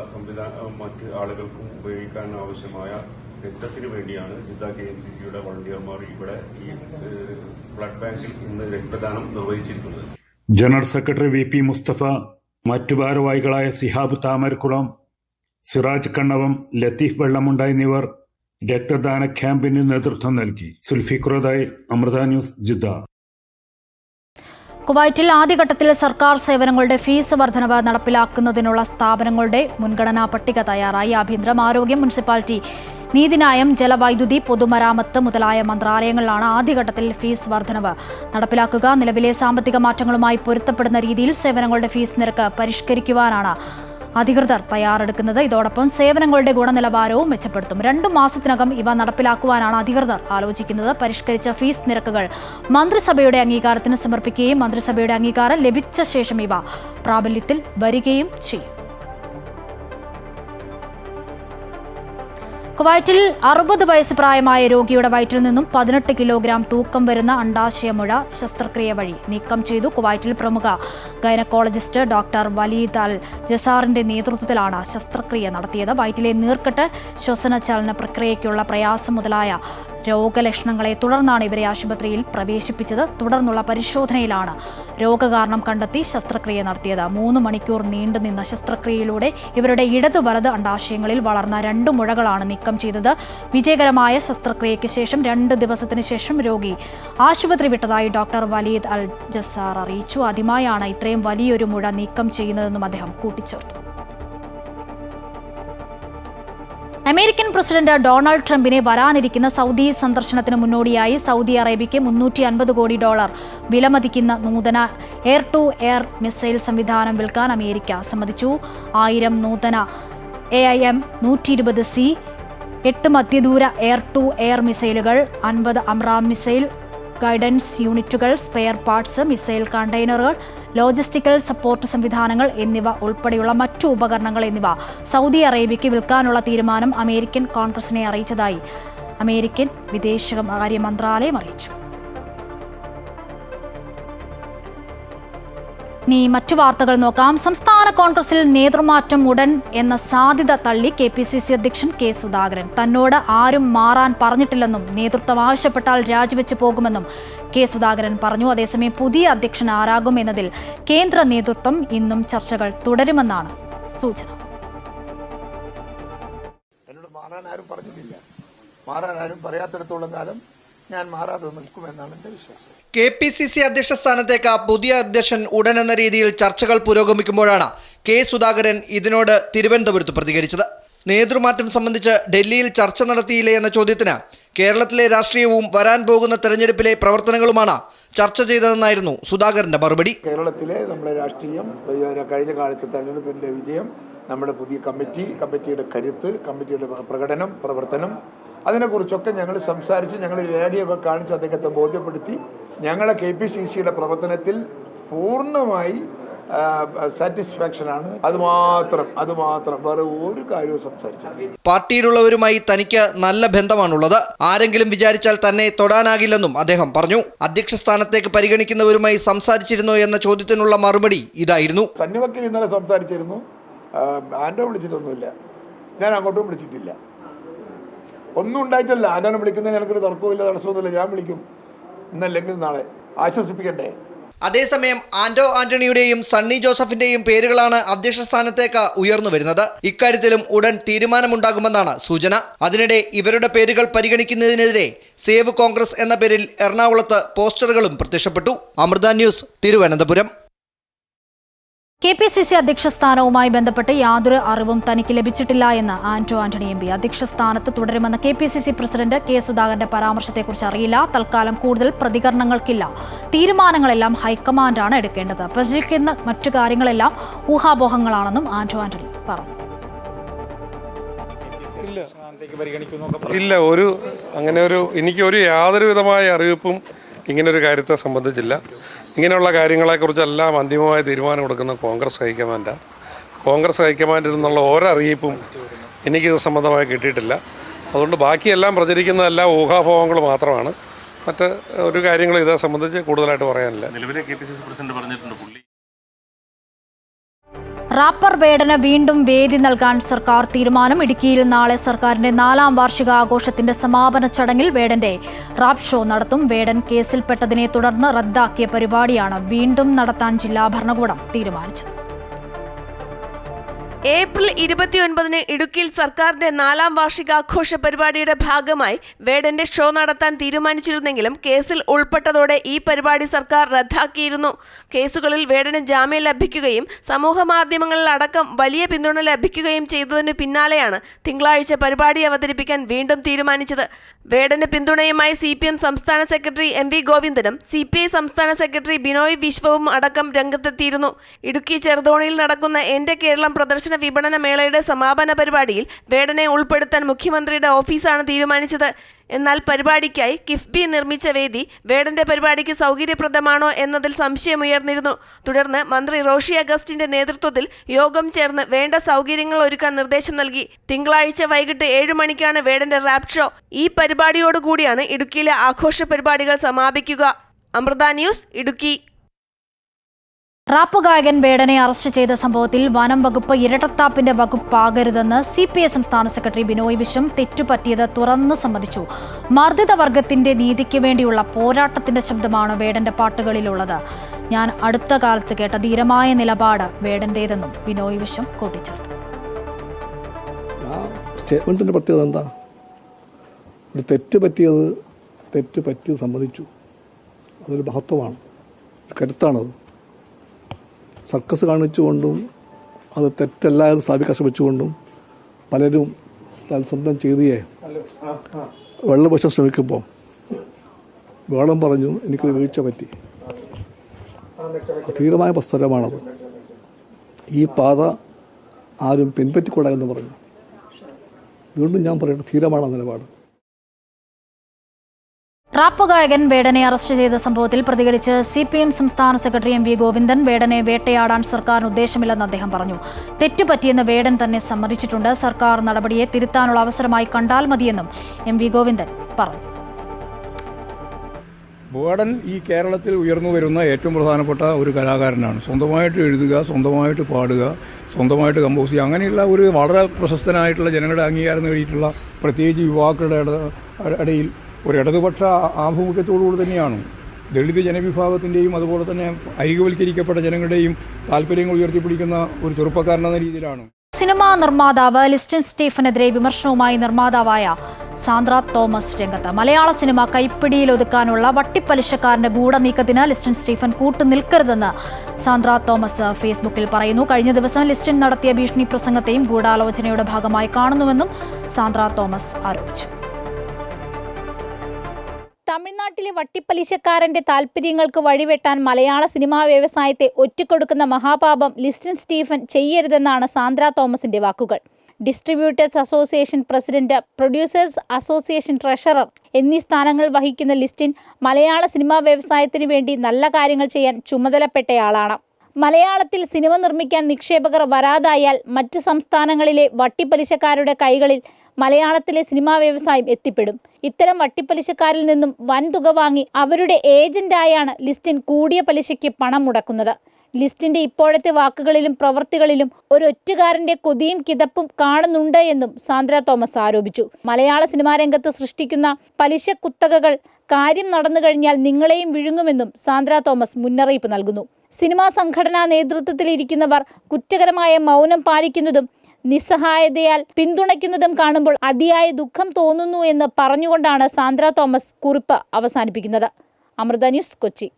മറ്റ് ആളുകൾക്കും ഉപയോഗിക്കാൻ ആവശ്യമായ രക്തത്തിന് വേണ്ടിയാണ് ജിദ്ദ KMCCയുടെ വോളണ്ടിയർമാർ ഇവിടെ ഈ ബ്ലഡ് ബാങ്കിൽ ഇന്ന് രക്തദാനം നിർവഹിച്ചിരിക്കുന്നത്. ജനറൽ സെക്രട്ടറി VP മുസ്തഫ, മറ്റു ഭാരവാഹികളായ സിഹാബ് താമരക്കുളം, സിറാജ് കണ്ണവം, ലത്തീഫ് വെള്ളമുണ്ട എന്നിവർ രക്തദാന ക്യാമ്പിന് നേതൃത്വം നൽകി. സുൽഫിഖുറദായി, അമൃത ന്യൂസ്, ജിദ്ദ. കുവൈറ്റിൽ ആദ്യഘട്ടത്തിൽ സർക്കാർ സേവനങ്ങളുടെ ഫീസ് വർധനവ് നടപ്പിലാക്കുന്നതിനുള്ള സ്ഥാപനങ്ങളുടെ മുൻഗണനാ പട്ടിക തയ്യാറായി. ആഭ്യന്തരം, ആരോഗ്യം, മുനിസിപ്പാലിറ്റി, നീതിന്യായം, ജലവൈദ്യുതി, പൊതുമരാമത്ത് മുതലായ മന്ത്രാലയങ്ങളിലാണ് ആദ്യഘട്ടത്തിൽ ഫീസ് വർധനവ് നടപ്പിലാക്കുക. നിലവിലെ സാമ്പത്തിക മാറ്റങ്ങളുമായി പൊരുത്തപ്പെടുന്ന രീതിയിൽ സേവനങ്ങളുടെ ഫീസ് നിരക്ക് പരിഷ്കരിക്കുവാനാണ് അധികൃതർ തയ്യാറെടുക്കുന്നത്. ഇതോടൊപ്പം സേവനങ്ങളുടെ ഗുണനിലവാരവും മെച്ചപ്പെടുത്തും. 2 മാസത്തിനകം ഇവ നടപ്പിലാക്കുവാനാണ് അധികൃതർ ആലോചിക്കുന്നത്. പരിഷ്കരിച്ച ഫീസ് നിരക്കുകൾ മന്ത്രിസഭയുടെ അംഗീകാരത്തിന് സമർപ്പിക്കുകയും മന്ത്രിസഭയുടെ അംഗീകാരം ലഭിച്ച ശേഷം ഇവ പ്രാബല്യത്തിൽ വരികയും ചെയ്യും. കുവൈറ്റിൽ 60 വയസ്സ് പ്രായമായ രോഗിയുടെ വയറ്റിൽ നിന്നും 18 കിലോഗ്രാം തൂക്കം വരുന്ന അണ്ഡാശയമുഴ ശസ്ത്രക്രിയ വഴി നീക്കം ചെയ്തു. കുവൈറ്റിൽ പ്രമുഖ ഗൈനക്കോളജിസ്റ്റ് ഡോക്ടർ വലീദ് അൽ ജസാറിന്റെ നേതൃത്വത്തിലാണ് ശസ്ത്രക്രിയ നടത്തിയത്. വയറ്റിലെ നീർക്കെട്ട്, ശ്വസനചലന പ്രക്രിയയ്ക്കുള്ള പ്രയാസം മുതലായ രോഗലക്ഷണങ്ങളെ തുടർന്നാണ് ഇവരെ ആശുപത്രിയിൽ പ്രവേശിപ്പിച്ചത്. തുടർന്നുള്ള പരിശോധനയിലാണ് രോഗകാരണം കണ്ടെത്തി ശസ്ത്രക്രിയ നടത്തിയത്. 3 മണിക്കൂർ നീണ്ടുനിന്ന ശസ്ത്രക്രിയയിലൂടെ ഇവരുടെ ഇടത് വലത് അണ്ഡാശയങ്ങളിൽ വളർന്ന 2 മുഴകളാണ് നീക്കം ചെയ്തത്. വിജയകരമായ ശസ്ത്രക്രിയയ്ക്ക് ശേഷം 2 ദിവസത്തിന് ശേഷം രോഗി ആശുപത്രി വിട്ടതായി ഡോക്ടർ വലീദ് അൽ ജസാർ അറിയിച്ചു. ആദ്യമായാണ് ഇത്രയും വലിയൊരു മുഴ നീക്കം ചെയ്യുന്നതെന്നും അദ്ദേഹം കൂട്ടിച്ചേർത്തു. അമേരിക്കൻ പ്രസിഡന്റ് ഡൊണാൾഡ് ട്രംപിനെ വരാനിരിക്കുന്ന സൗദി സന്ദർശനത്തിന് മുന്നോടിയായി സൗദി അറേബ്യയ്ക്ക് $350 കോടി വിലമതിക്കുന്ന നൂതന എയർ ടു എയർ മിസൈൽ സംവിധാനം വിൽക്കാൻ അമേരിക്ക സമ്മതിച്ചു. 1000 നൂതന AIM-120C 8 മധ്യദൂര എയർ ടു എയർ മിസൈലുകൾ, 50 അമ്രാം മിസൈൽ ഗൈഡൻസ് യൂണിറ്റുകൾ, സ്പെയർ പാർട്സ്, മിസൈൽ കണ്ടെയ്നറുകൾ, ലോജിസ്റ്റിക്കൽ സപ്പോർട്ട് സംവിധാനങ്ങൾ എന്നിവ ഉൾപ്പെടെയുള്ള മറ്റു ഉപകരണങ്ങൾ എന്നിവ സൗദി അറേബ്യയ്ക്ക് വിൽക്കാനുള്ള തീരുമാനം അമേരിക്കൻ കോൺഗ്രസിനെ അറിയിച്ചതായി അമേരിക്കൻ വിദേശകാര്യ മന്ത്രാലയം അറിയിച്ചു. ഇനി മറ്റു വാർത്തകൾ നോക്കാം. സംസ്ഥാന കോൺഗ്രസിൽ നേതൃമാറ്റം ഉടൻ എന്ന സാധ്യത തള്ളി KPCC അധ്യക്ഷൻ K സുധാകരൻ. തന്നോട് ആരും മാറാൻ പറഞ്ഞിട്ടില്ലെന്നും നേതൃത്വം ആവശ്യപ്പെട്ടാൽ രാജിവെച്ച് പോകുമെന്നും K സുധാകരൻ പറഞ്ഞു. അതേസമയം പുതിയ അധ്യക്ഷൻ ആരാകും എന്നതിൽ കേന്ദ്ര നേതൃത്വം ഇന്നും ചർച്ചകൾ തുടരുമെന്നാണ് സൂചന. എന്നോട് മാറാൻ ആരും പറഞ്ഞിട്ടില്ല. മാറാൻ ആരും പറയാത്തിടത്തോളം കാലം ഞാൻ മാറാതെ നിൽക്കുമെന്നാണ് എന്റെ വിശ്വാസം. KPCC അധ്യക്ഷ സ്ഥാനത്തേക്ക് പുതിയ അധ്യക്ഷൻ ഉടൻ എന്ന രീതിയിൽ ചർച്ചകൾ പുരോഗമിക്കുമ്പോഴാണ് K സുധാകരൻ ഇതിനോട് തിരുവനന്തപുരത്ത് പ്രതികരിച്ചത്. നേതൃമാറ്റം സംബന്ധിച്ച് ഡൽഹിയിൽ ചർച്ച നടത്തിയില്ലേ എന്ന ചോദ്യത്തിന് കേരളത്തിലെ രാഷ്ട്രീയവും വരാൻ പോകുന്ന തെരഞ്ഞെടുപ്പിലെ പ്രവർത്തനങ്ങളുമാണ് ചർച്ച ചെയ്തതെന്നായിരുന്നു സുധാകരന്റെ മറുപടി. കേരളത്തിലെ നമ്മുടെ രാഷ്ട്രീയം, കഴിഞ്ഞ കാലത്തെ തെരഞ്ഞെടുപ്പിന്റെ വിജയം, നമ്മുടെ പുതിയ കമ്മിറ്റിയുടെ കരുത്ത്, കമ്മിറ്റിയുടെ പ്രകടനം, പ്രവർത്തനം, അതിനെക്കുറിച്ചൊക്കെ ഞങ്ങൾ സംസാരിച്ച് ഞങ്ങൾ രേഖയൊക്കെ കാണിച്ച് അദ്ദേഹത്തെ ബോധ്യപ്പെടുത്തി. ഞങ്ങളെ KPCCയുടെ പ്രവർത്തനത്തിൽ പൂർണ്ണമായി സാറ്റിസ്ഫാക്ഷനാണ്. അതുമാത്രം വേറെ ഒരു കാര്യവും സംസാരിച്ചു. പാർട്ടിയിലുള്ളവരുമായി തനിക്ക് നല്ല ബന്ധമാണുള്ളത്. ആരെങ്കിലും വിചാരിച്ചാൽ തന്നെ തൊടാനാകില്ലെന്നും അദ്ദേഹം പറഞ്ഞു. അധ്യക്ഷ സ്ഥാനത്തേക്ക് പരിഗണിക്കുന്നവരുമായി സംസാരിച്ചിരുന്നോ എന്ന ചോദ്യത്തിനുള്ള മറുപടി ഇതായിരുന്നു. സന്നിവക്കിൽ ഇന്നലെ സംസാരിച്ചിരുന്നു. ആൻഡോ വിളിച്ചിട്ടൊന്നുമില്ല, ഞാൻ അങ്ങോട്ടും വിളിച്ചിട്ടില്ല. ഒന്നും ഉണ്ടായിട്ടില്ല. ആന്റോനെ വിളിക്കുന്നതിന് എനിക്കൊരു തർക്കമില്ല, തടസ്സമൊന്നുമില്ല. ഞാൻ വിളിക്കും, ഇന്നല്ലെങ്കിൽ നാളെ. ആശ്വസിപ്പിക്കണ്ടേ? അതേസമയം ആന്റോ ആന്റണിയുടെയും സണ്ണി ജോസഫിന്റെയും പേരുകളാണ് അധ്യക്ഷ സ്ഥാനത്തേക്ക് ഉയർന്നു വരുന്നത്. ഇക്കാര്യത്തിലും ഉടൻ തീരുമാനമുണ്ടാകുമെന്നാണ് സൂചന. അതിനിടെ ഇവരുടെ പേരുകൾ പരിഗണിക്കുന്നതിനെതിരെ സേവ് കോൺഗ്രസ് എന്ന പേരിൽ എറണാകുളത്ത് പോസ്റ്ററുകളും പ്രത്യക്ഷപ്പെട്ടു. അമൃത ന്യൂസ്, തിരുവനന്തപുരം. KPCC അധ്യക്ഷ സ്ഥാനവുമായി ബന്ധപ്പെട്ട് യാതൊരു അറിവും തനിക്ക് ലഭിച്ചിട്ടില്ല എന്ന് ആന്റോ ആന്റണി MP. അധ്യക്ഷ സ്ഥാനത്ത് തുടരുമെന്ന KPCC പ്രസിഡന്റ് K സുധാകരന്റെ പരാമർശത്തെക്കുറിച്ച് അറിയില്ല. തൽക്കാലം കൂടുതൽ പ്രതികരണങ്ങൾക്കില്ല. തീരുമാനങ്ങളെല്ലാം ഹൈക്കമാൻഡാണ് എടുക്കേണ്ടത്. പ്രചരിക്കുന്ന മറ്റു കാര്യങ്ങളെല്ലാം ഊഹാപോഹങ്ങളാണെന്നും ആന്റോ ആന്റണി പറഞ്ഞു. ഇല്ല, എനിക്കൊരു യാതൊരു വിധമായ അറിയിപ്പും ഇങ്ങനൊരു കാര്യത്തെ സംബന്ധിച്ചില്ല. ഇങ്ങനെയുള്ള കാര്യങ്ങളെക്കുറിച്ചെല്ലാം അന്തിമമായ തീരുമാനം കൊടുക്കുന്ന കോൺഗ്രസ് ഹൈക്കമാൻഡാണ്. കോൺഗ്രസ് ഹൈക്കമാൻഡിൽ നിന്നുള്ള ഒരറിയിപ്പും എനിക്കിത് സംബന്ധമായി കിട്ടിയിട്ടില്ല. അതുകൊണ്ട് ബാക്കിയെല്ലാം പ്രചരിക്കുന്നതെല്ലാം ഊഹാപോഹങ്ങൾ മാത്രമാണ്. മറ്റ് ഒരു കാര്യങ്ങളും ഇതേ സംബന്ധിച്ച് കൂടുതലായിട്ട് പറയാനില്ല. നിലവിലെ KPCC പ്രസിഡന്റ് പറഞ്ഞിട്ടുണ്ട് പുള്ളി റാപ്പർ വേടന് വീണ്ടും വേദി നൽകാൻ സർക്കാർ തീരുമാനം. ഇടുക്കിയിൽ നാളെ സർക്കാരിന്റെ 4ാം വാർഷികാഘോഷത്തിന്റെ സമാപന ചടങ്ങിൽ വേടന്റെ റാപ്പ് ഷോ നടത്തും. വേടൻ കേസിൽപ്പെട്ടതിനെ തുടർന്ന് റദ്ദാക്കിയ പരിപാടിയാണ് വീണ്ടും നടത്താൻ ജില്ലാ ഭരണകൂടം തീരുമാനിച്ചത്. ഏപ്രിൽ 29 ഇടുക്കിയിൽ സർക്കാരിന്റെ 4ാം വാർഷികാഘോഷ പരിപാടിയുടെ ഭാഗമായി വേടന്റെ ഷോ നടത്താൻ തീരുമാനിച്ചിരുന്നെങ്കിലും കേസിൽ ഉൾപ്പെട്ടതോടെ ഈ പരിപാടി സർക്കാർ റദ്ദാക്കിയിരുന്നു. കേസുകളിൽ വേടന് ജാമ്യം ലഭിക്കുകയും സമൂഹ മാധ്യമങ്ങളിൽ അടക്കം വലിയ പിന്തുണ ലഭിക്കുകയും ചെയ്തതിനു പിന്നാലെയാണ് തിങ്കളാഴ്ച പരിപാടി അവതരിപ്പിക്കാൻ വീണ്ടും തീരുമാനിച്ചത്. വേടന് പിന്തുണയുമായി CPM സംസ്ഥാന സെക്രട്ടറി MV ഗോവിന്ദനും CPI സംസ്ഥാന സെക്രട്ടറി ബിനോയ് വിശ്വവും അടക്കം രംഗത്തെത്തിയിരുന്നു. ഇടുക്കി ചെറുതോണിയിൽ നടക്കുന്ന എന്റെ കേരളം പ്രദർശന വിപണന മേളയുടെ സമാപന പരിപാടിയിൽ വേടനെ ഉൾപ്പെടുത്താൻ മുഖ്യമന്ത്രിയുടെ ഓഫീസാണ് തീരുമാനിച്ചത്. എന്നാൽ പരിപാടിക്കായി കിഫ്ബി നിർമ്മിച്ച വേദി വേടന്റെ പരിപാടിക്ക് സൗകര്യപ്രദമാണോ എന്നതിൽ സംശയമുയർന്നിരുന്നു. തുടർന്ന് മന്ത്രി റോഷി അഗസ്റ്റിന്റെ നേതൃത്വത്തിൽ യോഗം ചേർന്ന് വേണ്ട സൗകര്യങ്ങൾ ഒരുക്കാൻ നിർദ്ദേശം നൽകി. തിങ്കളാഴ്ച വൈകിട്ട് 7 മണിക്കാണ് വേടന്റെ റാപ്പ് ഷോ. ഈ പരിപാടിയോടുകൂടിയാണ് ഇടുക്കിയിലെ ആഘോഷ പരിപാടികൾ സമാപിക്കുക. അമൃത ന്യൂസ്, ഇടുക്കി. റാപ്പ് ഗായകൻ വേടനെ അറസ്റ്റ് ചെയ്ത സംഭവത്തിൽ വനം വകുപ്പ് ഇരട്ടത്താപ്പിന്റെ വകുപ്പാകരുതെന്ന് CPI സംസ്ഥാന സെക്രട്ടറി ബിനോയ് വിശ്വം തെറ്റുപറ്റിയത് തുറന്നു സമ്മതിച്ചു. മർദ്ദിത വർഗത്തിന്റെ നീതിക്ക് വേണ്ടിയുള്ള പോരാട്ടത്തിന്റെ ശബ്ദമാണ് വേടന്റെ പാട്ടുകളിലുള്ളത്. ഞാൻ അടുത്ത കാലത്ത് കേട്ട ധീരമായ നിലപാട് വേടന്റേതെന്നും ബിനോയ് വിശ്വം കൂട്ടിച്ചേർത്തു. സ്റ്റേറ്റ്മെന്റിന്റെ പ്രത്യേകത എന്താ? ഒരു തെറ്റ് പറ്റിയത് സമ്മതിച്ചു. അതൊരു മഹത്വമാണ്, കരുത്താണത്. സർക്കസ് കാണിച്ചുകൊണ്ടും അത് തെറ്റല്ല എന്ന് സ്ഥാപിക്കാൻ ശ്രമിച്ചുകൊണ്ടും പലരും സ്വന്തം ചെയ്തിയെ വെള്ളപക്ഷ ശ്രമിക്കുമ്പോൾ വേളം പറഞ്ഞു എനിക്കൊരു വീഴ്ച പറ്റി. ധീരമായ പ്രസ്താവനമാണത്. ഈ പാത ആരും പിൻപറ്റിക്കൂടാ എന്ന് പറഞ്ഞു. വീണ്ടും ഞാൻ പറയട്ടെ, ധീരമാണ് നിലപാട്. റാപ്പ് ഗായകൻ വേടനെ അറസ്റ്റ് ചെയ്ത സംഭവത്തിൽ പ്രതികരിച്ച് CPM സംസ്ഥാന സെക്രട്ടറി MV ഗോവിന്ദൻ വേടനെ വേട്ടയാടാൻ സർക്കാരിന് ഉദ്ദേശമില്ലെന്ന് അദ്ദേഹം പറഞ്ഞു. തെറ്റുപറ്റിയെന്ന് വേടൻ തന്നെ സമ്മതിച്ചിട്ടുണ്ട്. സർക്കാർ നടപടിയെ തിരുത്താനുള്ള അവസരമായി കണ്ടാൽ മതിയെന്നും MV ഗോവിന്ദൻ പറഞ്ഞു. വേടൻ ഈ കേരളത്തിൽ ഉയർന്നു വരുന്ന ഏറ്റവും പ്രധാനപ്പെട്ട ഒരു കലാകാരനാണ്. സ്വന്തമായിട്ട് എഴുതുക, സ്വന്തമായിട്ട് പാടുക, സ്വന്തമായിട്ട് കമ്പോസ് ചെയ്യുക, അങ്ങനെയുള്ള ഒരു വളരെ പ്രശസ്തനായിട്ടുള്ള ജനങ്ങളുടെ അംഗീകാരം നേടിയിട്ടുള്ള, പ്രത്യേകിച്ച് യുവാക്കളുടെ ഇടയിൽ ഒരു ഇടതുപക്ഷ ആഭിമുഖ്യത്തോടുകൂടി തന്നെയാണ് ദളിത് ജനവിഭാഗത്തിൻ്റെയും അതുപോലെ തന്നെ ഐക്യവൽക്കരിക്കപ്പെട്ട ജനങ്ങളുടെയും താല്പര്യങ്ങൾ ഉയർത്തിപ്പിടിക്കുന്ന ഒരു ചെറുപ്പക്കാരനെന്ന രീതിയിലാണ്. സിനിമാ നിർമ്മാതാവ് ലിസ്റ്റൻ സ്റ്റീഫനെതിരെ വിമർശനവുമായി നിർമ്മാതാവായ സാന്ദ്ര തോമസ് രംഗത്ത്. മലയാള സിനിമ കൈപ്പിടിയിലൊതുക്കാനുള്ള വട്ടിപ്പലിശക്കാരന്റെ ഗൂഢനീക്കത്തിന് ലിസ്റ്റൻ സ്റ്റീഫൻ കൂട്ടുനിൽക്കരുതെന്ന് സാന്ദ്ര തോമസ് ഫേസ്ബുക്കിൽ പറയുന്നു. കഴിഞ്ഞ ദിവസം ലിസ്റ്റൻ നടത്തിയ ഭീഷണി പ്രസംഗത്തെയും ഗൂഢാലോചനയുടെ ഭാഗമായി കാണുന്നുവെന്നും സാന്ദ്ര തോമസ് ആരോപിച്ചു. തമിഴ്നാട്ടിലെ വട്ടിപ്പലിശക്കാരന്റെ താൽപര്യങ്ങൾക്ക് വഴിവെട്ടാൻ മലയാള സിനിമാ വ്യവസായത്തെ ഒറ്റിക്കൊടുക്കുന്ന മഹാപാപം ലിസ്റ്റൻ സ്റ്റീഫൻ ചെയ്യരുതെന്നാണ് സാന്ദ്ര തോമസിന്റെ വാക്കുകൾ. Distributors association president, producers association treasurer എന്നീ സ്ഥാനങ്ങൾ വഹിക്കുന്ന ലിസ്റ്റൻ മലയാള സിനിമാ വ്യവസായത്തിനു വേണ്ടി നല്ല കാര്യങ്ങൾ ചെയ്യാൻ ചുമതലപ്പെട്ടയാളാണ്. മലയാളത്തിൽ സിനിമ നിർമ്മിക്കാൻ നിക്ഷേപകർ വരാതായാൽ മറ്റു സംസ്ഥാനങ്ങളിലെ വട്ടിപ്പലിശക്കാരുടെ കൈകളിൽ മലയാളത്തിലെ സിനിമാ വ്യവസായം എത്തിപ്പെടും. ഇത്തരം വട്ടിപ്പലിശക്കാരിൽ നിന്നും വൻതുക വാങ്ങി അവരുടെ ഏജന്റായാണ് ലിസ്റ്റൻ കൂടിയ പലിശയ്ക്ക് പണം മുടക്കുന്നത്. ലിസ്റ്റിന്റെ ഇപ്പോഴത്തെ വാക്കുകളിലും പ്രവൃത്തികളിലും ഒരൊറ്റുകാരന്റെ കൊതിയും കിതപ്പും കാണുന്നുണ്ട് എന്നും സാന്ദ്ര തോമസ് ആരോപിച്ചു. മലയാള സിനിമാ രംഗത്ത് സൃഷ്ടിക്കുന്ന പലിശ കുത്തകകൾ കാര്യം നടന്നു കഴിഞ്ഞാൽ നിങ്ങളെയും വിഴുങ്ങുമെന്നും സാന്ദ്ര തോമസ് മുന്നറിയിപ്പ് നൽകുന്നു. സിനിമാ സംഘടനാ നേതൃത്വത്തിലിരിക്കുന്നവർ കുറ്റകരമായ മൗനം പാലിക്കുന്നതും നിസ്സഹായതയാൽ പിന്തുണയ്ക്കുന്നതും കാണുമ്പോൾ അതിയായ ദുഃഖം തോന്നുന്നു എന്ന് പറഞ്ഞുകൊണ്ടാണ് സാന്ദ്ര തോമസ് കുറിപ്പ് അവസാനിപ്പിക്കുന്നത്. അമൃത ന്യൂസ്, കൊച്ചി.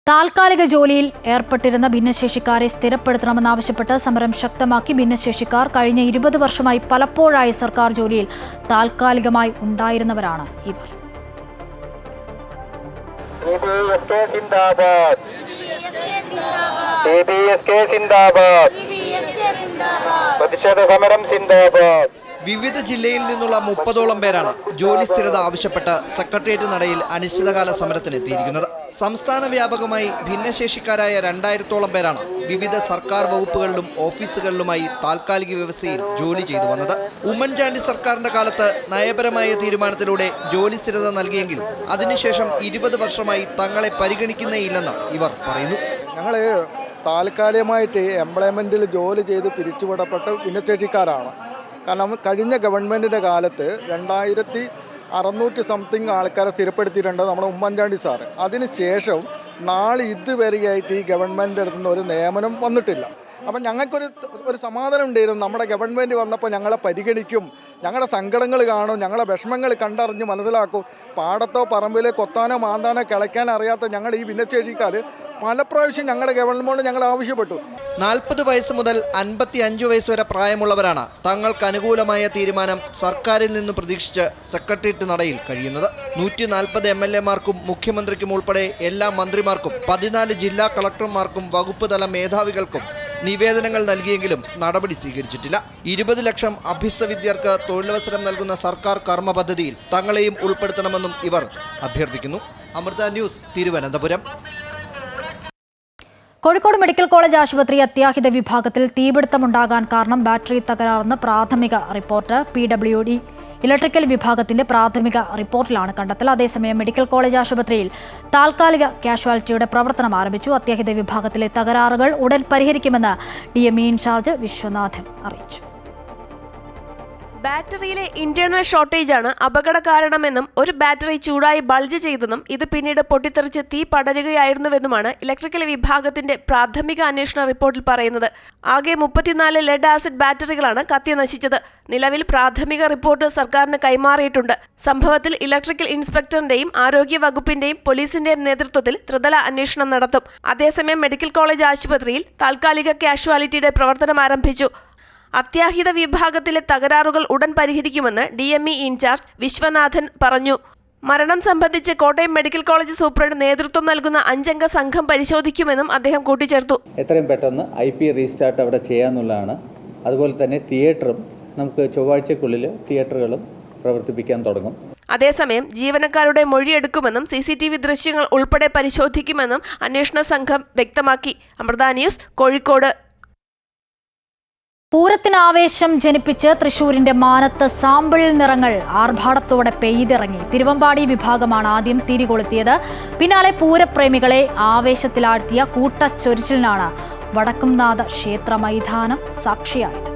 താൽക്കാലിക ജോലിയിൽ ഏർപ്പെട്ടിരുന്ന ഭിന്നശേഷിക്കാരെ സ്ഥിരപ്പെടുത്തണമെന്നാവശ്യപ്പെട്ട് സമരം ശക്തമാക്കി ഭിന്നശേഷിക്കാർ. കഴിഞ്ഞ 20 വർഷമായി പലപ്പോഴായി സർക്കാർ ജോലിയിൽ താൽക്കാലികമായി ഉണ്ടായിരുന്നവരാണ് ഇവർ. വിവിധ ജില്ലയിൽ നിന്നുള്ള 30ഓളം പേരാണ് ജോലി സ്ഥിരത ആവശ്യപ്പെട്ട് സെക്രട്ടേറിയറ്റ് നടയിൽ അനിശ്ചിതകാല സമരത്തിനെത്തിയിരിക്കുന്നത്. സംസ്ഥാന വ്യാപകമായി ഭിന്നശേഷിക്കാരായ 2000ഓളം പേരാണ് വിവിധ സർക്കാർ വകുപ്പുകളിലും ഓഫീസുകളിലുമായി താൽക്കാലിക വ്യവസ്ഥയിൽ ജോലി ചെയ്തു വന്നത്. ഉമ്മൻചാണ്ടി സർക്കാരിന്റെ കാലത്ത് നയപരമായ തീരുമാനത്തിലൂടെ ജോലി സ്ഥിരത നൽകിയെങ്കിലും അതിനുശേഷം 20 വർഷമായി തങ്ങളെ പരിഗണിക്കുന്നേയില്ലെന്ന് ഇവർ പറയുന്നു. ഞങ്ങൾ താൽക്കാലികമായിട്ട് എംപ്ലോയ്മെൻറ്റിൽ ജോലി ചെയ്ത് പിരിച്ചുവിടപ്പെട്ട ഭിന്നശേഷിക്കാരാണ്. കാരണം കഴിഞ്ഞ ഗവൺമെൻറ്റിൻ്റെ കാലത്ത് 2600 സംതിങ് ആൾക്കാരെ സ്ഥിരപ്പെടുത്തിയിട്ടുണ്ട് നമ്മുടെ ഉമ്മൻചാണ്ടി സാറ്. അതിനുശേഷം നാളെ ഇതുവരെയായിട്ട് ഈ ഗവൺമെൻറ്റിൻ്റെ അടുത്ത് നിന്ന് ഒരു നിയമനം വന്നിട്ടില്ല. അപ്പം ഞങ്ങൾക്കൊരു സമാധാനം ഉണ്ടായിരുന്നു. നമ്മുടെ ഗവൺമെൻറ് വന്നപ്പോൾ ഞങ്ങളെ പരിഗണിക്കും, ഞങ്ങളുടെ സങ്കടങ്ങൾ കാണും, ഞങ്ങളുടെ വിഷമങ്ങൾ കണ്ടറിഞ്ഞ് മനസ്സിലാക്കും. പാടത്തോ പറമ്പിലോ കൊത്താനോ മാന്താനോ കിളയ്ക്കാനോ അറിയാത്ത ഞങ്ങളുടെ ഈ ഭിന്നശേഷിക്കാർ പല പ്രാവശ്യം ഞങ്ങളുടെ ഗവൺമെൻറ് ഞങ്ങൾ ആവശ്യപ്പെട്ടു. 40 വയസ്സ് മുതൽ 55 വയസ്സ് വരെ പ്രായമുള്ളവരാണ് തങ്ങൾക്ക് അനുകൂലമായ തീരുമാനം സർക്കാരിൽ നിന്ന് പ്രതീക്ഷിച്ച് സെക്രട്ടേറിയറ്റ് നടയിൽ കഴിയുന്നത്. 140 MLA-മാർക്കും മുഖ്യമന്ത്രിക്കും ഉൾപ്പെടെ എല്ലാ മന്ത്രിമാർക്കും 14 ജില്ലാ കളക്ടർമാർക്കും വകുപ്പ് തല മേധാവികൾക്കും നിവേദനങ്ങൾ നൽകിയെങ്കിലും നടപടി സ്വീകരിച്ചിട്ടില്ല. 20 ലക്ഷം അഭ്യസ്ത വിദ്യർക്ക് തൊഴിലവസരം നൽകുന്ന സർക്കാർ കർമ്മ പദ്ധതിയിൽ തങ്ങളെയും ഉൾപ്പെടുത്തണമെന്നും ഇവർ അഭ്യർത്ഥിക്കുന്നു. Amrita news, Thiruvananthapuram. Kozhikode medical college ആശുപത്രി അത്യാഹിത വിഭാഗത്തിൽ തീപിടുത്തമുണ്ടാകാൻ കാരണം ബാറ്ററി തകരാറെന്ന് പ്രാഥമിക റിപ്പോർട്ട്. PWD ഇലക്ട്രിക്കൽ വിഭാഗത്തിന്റെ പ്രാഥമിക റിപ്പോർട്ടിലാണ് കണ്ടെത്തൽ. അതേസമയം മെഡിക്കൽ കോളേജ് ആശുപത്രിയിൽ താൽക്കാലിക കാഷ്വാലിറ്റിയുടെ പ്രവർത്തനം ആരംഭിച്ചു. അത്യാഹിത വിഭാഗത്തിലെ തകരാറുകൾ ഉടൻ പരിഹരിക്കുമെന്ന് DME ഇൻചാർജ് വിശ്വനാഥൻ അറിയിച്ചു. ബാറ്ററിയിലെ ഇന്റേണൽ ഷോർട്ടേജാണ് അപകട കാരണമെന്നും ഒരു ബാറ്ററി ചൂടായി ബൾജ് ചെയ്തെന്നും ഇത് പിന്നീട് പൊട്ടിത്തെറിച്ച് തീ പടരുകയായിരുന്നുവെന്നുമാണ് ഇലക്ട്രിക്കൽ വിഭാഗത്തിന്റെ പ്രാഥമിക അന്വേഷണ റിപ്പോർട്ടിൽ പറയുന്നത്. ആകെ 34 ലെഡ് ആസിഡ് ബാറ്ററികളാണ് കത്തി നശിച്ചത്. നിലവിൽ പ്രാഥമിക റിപ്പോർട്ട് സർക്കാരിന് കൈമാറിയിട്ടുണ്ട്. സംഭവത്തിൽ ഇലക്ട്രിക്കൽ ഇൻസ്പെക്ടറിന്റെയും ആരോഗ്യ വകുപ്പിന്റെയും പോലീസിന്റെയും നേതൃത്വത്തിൽ ത്രിതല അന്വേഷണം നടത്തും. അതേസമയം മെഡിക്കൽ കോളേജ് ആശുപത്രിയിൽ താൽക്കാലിക കാഷ്വാലിറ്റിയുടെ പ്രവർത്തനം ആരംഭിച്ചു. അത്യാഹിത വിഭാഗത്തിലെ തകരാറുകൾ ഉടൻ പരിഹരിക്കുമെന്ന് DME ഇൻചാർജ് വിശ്വനാഥൻ പറഞ്ഞു. മരണം സംബന്ധിച്ച് കോട്ടയം മെഡിക്കൽ കോളേജ് സൂപ്രണ്ട് നേതൃത്വം നൽകുന്ന 5-അംഗ സംഘം പരിശോധിക്കുമെന്നും അദ്ദേഹം കൂട്ടിച്ചേർത്തു. എത്രയും പെട്ടെന്ന് IP റീസ്റ്റാർട്ട് അവിടെ ചെയ്യാന്നുള്ളതാണ്. അതുപോലെ തന്നെ തിയേറ്ററും നമുക്ക് ചൊവ്വാഴ്ചക്കുള്ളിൽ തിയേറ്ററുകളും പ്രവർത്തിപ്പിക്കാൻ തുടങ്ങും. അതേസമയം ജീവനക്കാരുടെ മൊഴിയെടുക്കുമെന്നും CCTV ദൃശ്യങ്ങൾ ഉൾപ്പെടെ പരിശോധിക്കുമെന്നും അന്വേഷണ സംഘം വ്യക്തമാക്കി. അമൃത ന്യൂസ്, കോഴിക്കോട്. പൂരത്തിന് ആവേശം ജനിപ്പിച്ച് തൃശൂരിന്റെ മാനത്ത് സാമ്പിൾ നിറങ്ങൾ ആർഭാടത്തോടെ പെയ്തിറങ്ങി. തിരുവമ്പാടി വിഭാഗമാണ് ആദ്യം തിരികൊളുത്തിയത്. പിന്നാലെ പൂരപ്രേമികളെ ആവേശത്തിലാഴ്ത്തിയ കൂട്ടച്ചൊരിച്ചിലിനാണ് വടക്കുംനാഥ ക്ഷേത്ര മൈതാനം സാക്ഷിയായത്.